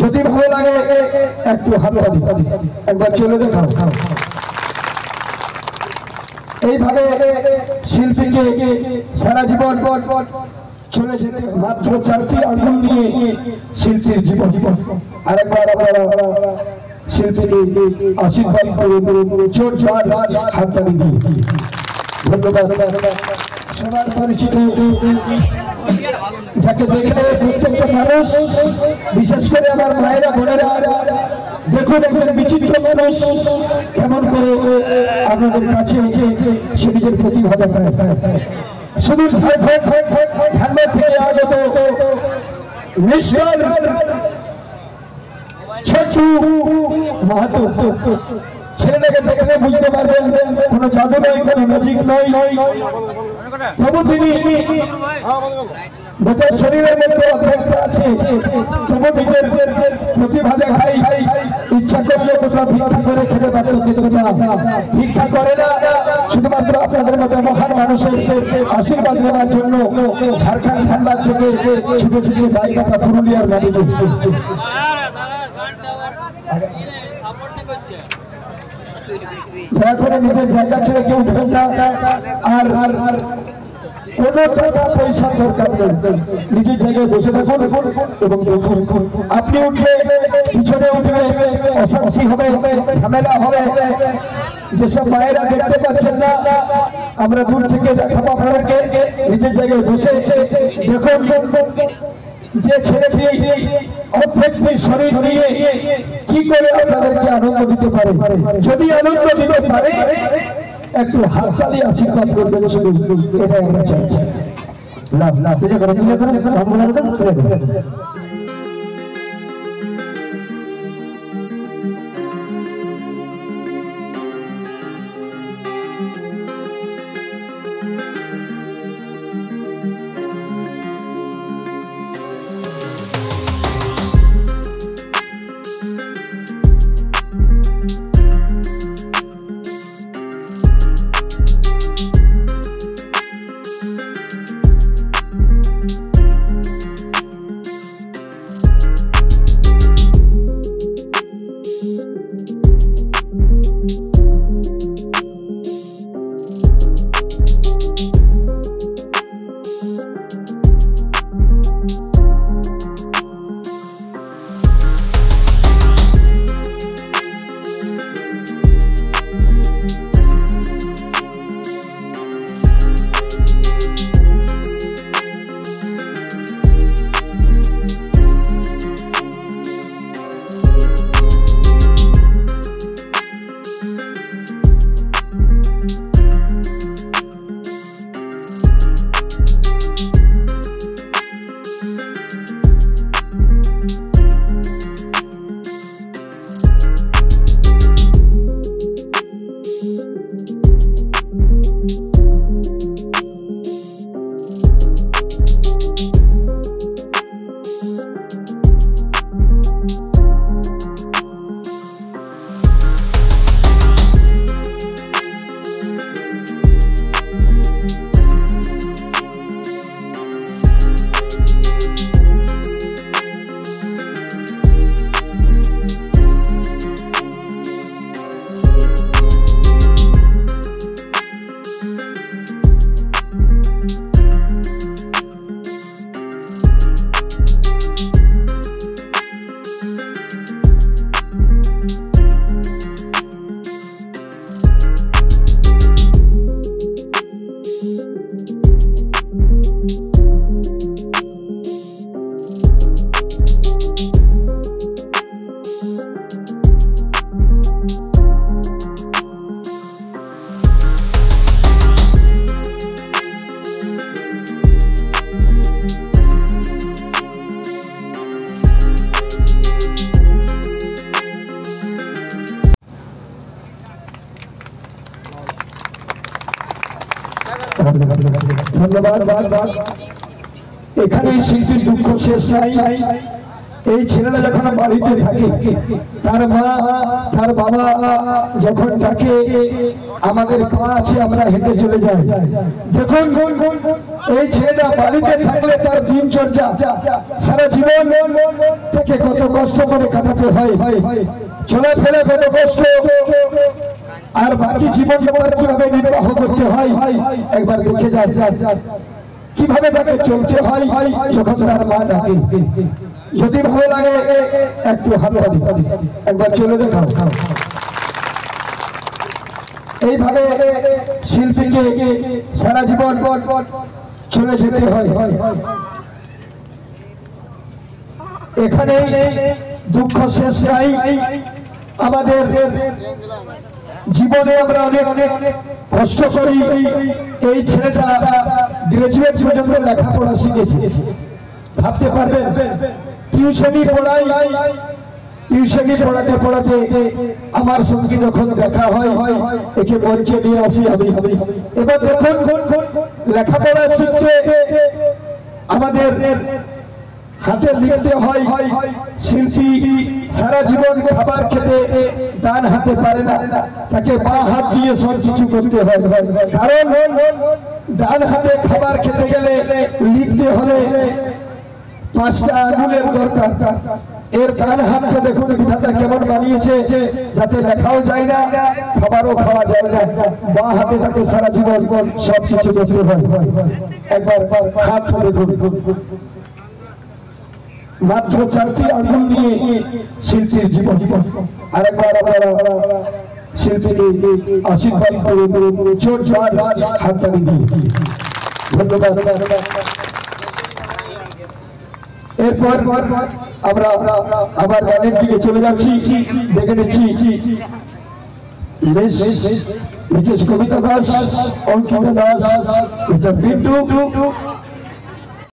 যদি ভালো লাগে একটু হাততালি একবার চলে দেখাও। এইভাবে শিল্পীকে সারা জীবন চলে যেতে মাত্র 4টি আঙ্গুল নিয়ে শিল্পীর জীবন। আরেকবার আপনারা শিল্পীকে আশীর্বাদ করে জোর জোর হাততালি দিয়ে ধন্যবাদ। সবার পরিচিত যাকে দেখলে প্রত্যেকটা মানুষ, বিশেষ করে আমার মায়েরা বোনেরা, দেখুন একজন বিচিত্র মানুষ কেমন করে আপনাদের কাছে সে নিজের প্রতিভা দেখায়। শুধু ধানবাদ থেকে আগত মিস্টার ছোটু মাহাতো। ছেলেটাকে দেখলে বুঝতে পারবেন কোনো জাদু নয়, কোনো ম্যাজিক নয়, তবু তিনি গোটা শরীরের মধ্যে অর্ধেকটা আছে, তবু নিজের প্রতিভা দেখাই। ইচ্ছা করলে কোথাও ভিক্ষা করে খেতে পারত, কিন্তু ভিক্ষা করে না। শুধুমাত্র আপনাদের মতো মহান মানুষের আশীর্বাদ নেওয়ার জন্য ঝাড়খণ্ড ধানবাদ থেকে ছুটে ছুটে জায়গাটা পুরুলিয়ার বাড়িতে। দয়া করে নিজের জায়গা ছেড়ে কেউ উঠবেন না। আর কোনো টাকা পয়সা দরকার নেই, নিজের জায়গায় বসে থাকুন এবং দেখুন। আপনি উঠলে পিছনে উঠবে, অশান্তি হবে, ঝামেলা হবে। যেসব মায়েরা দেখতে পাচ্ছেন না, আমরা দূর থেকে দেখাবো আপনাদেরকে। নিজের জায়গায় বসে দেখুন যে ছেলেটি অর্ধেক শরীর নিয়ে কি করে আপনাদেরকে আনন্দ দিতে পারে। যদি আনন্দ দিতে পারে একটু হাততালি আশীর্বাদ করবেন, শুধু এটাই আমরা চাইছি। ধন্যবাদ। এখানে শিল্পীর দুঃখ শেষ নাই। এই ছেলেরা যখন বাড়িতে থাকে তার মা তার বাবা যখন থাকে আমাদের পা আছে আমরা হেঁটে চলে যাই। দেখুন এই ছেলেটা বাড়িতে থাকলে তার দিনচর্যা সারা জীবন তাকে কত কষ্ট করে কাটাতে হয়, চলাফেরা কত কষ্ট, আর বাকি জীবন কিভাবে নির্বাহ করতে হয় একবার দেখে যায়, কিভাবে তাকে চলতে হয় যখন তার মা ডাকে। যদি ভালো লাগে একটু হাতে একবার চলে দেখাও। এইভাবে শিল্পীকে সারা জীবন চলে যেতে হয়। এখানে দুঃখ শেষ নাই। আমাদের জীবনে আমরা অনেক অনেক কষ্ট করি। এই ছেলেটা গ্রাজুয়েট পর্যন্ত লেখাপড়া শিখেছে। ভাবতে পারবেন টিউশনি পড়াই, টিউশনি পড়াতে পড়াতে আমার সঙ্গে যখন দেখা হয় একে মঞ্চে নিয়ে আসি আমি। এবার দেখুন লেখাপড়া শিখছে, আমাদের হাতে লিখতে হয়। শিল্পী সারা জীবন খাবার খেতে ডান হাতে পারে না, তাকে বাঁ হাত দিয়ে সব কিছু করতে হয়। কারণ ডান হাতে খাবার খেতে গেলে লিখতে হলে 5টা আঙুলের দরকার। এর ডান হাতটা দেখুন বিধাতা কেমন বানিয়েছে, যাতে লেখাও যায় না খাবারও খাওয়া যায় না। বাঁ হাতে তাকে সারা জীবন সব কিছু করতে হয়। একবার হাত দেখুন, মাত্র 4টি আঙুল নিয়ে শিল্পীর জীবন। আরেকবার আপনারা শিল্পীকে আশীর্বাদ করে জোর জোর হাততালি দিয়ে ধন্যবাদ। এরপর আমরা আবার গানের দিকে চলে যাচ্ছি। দেখে নিচ্ছি মিসেস কবিতা দাস, অঙ্কিতা দাস, মিস্টার বিট্টু,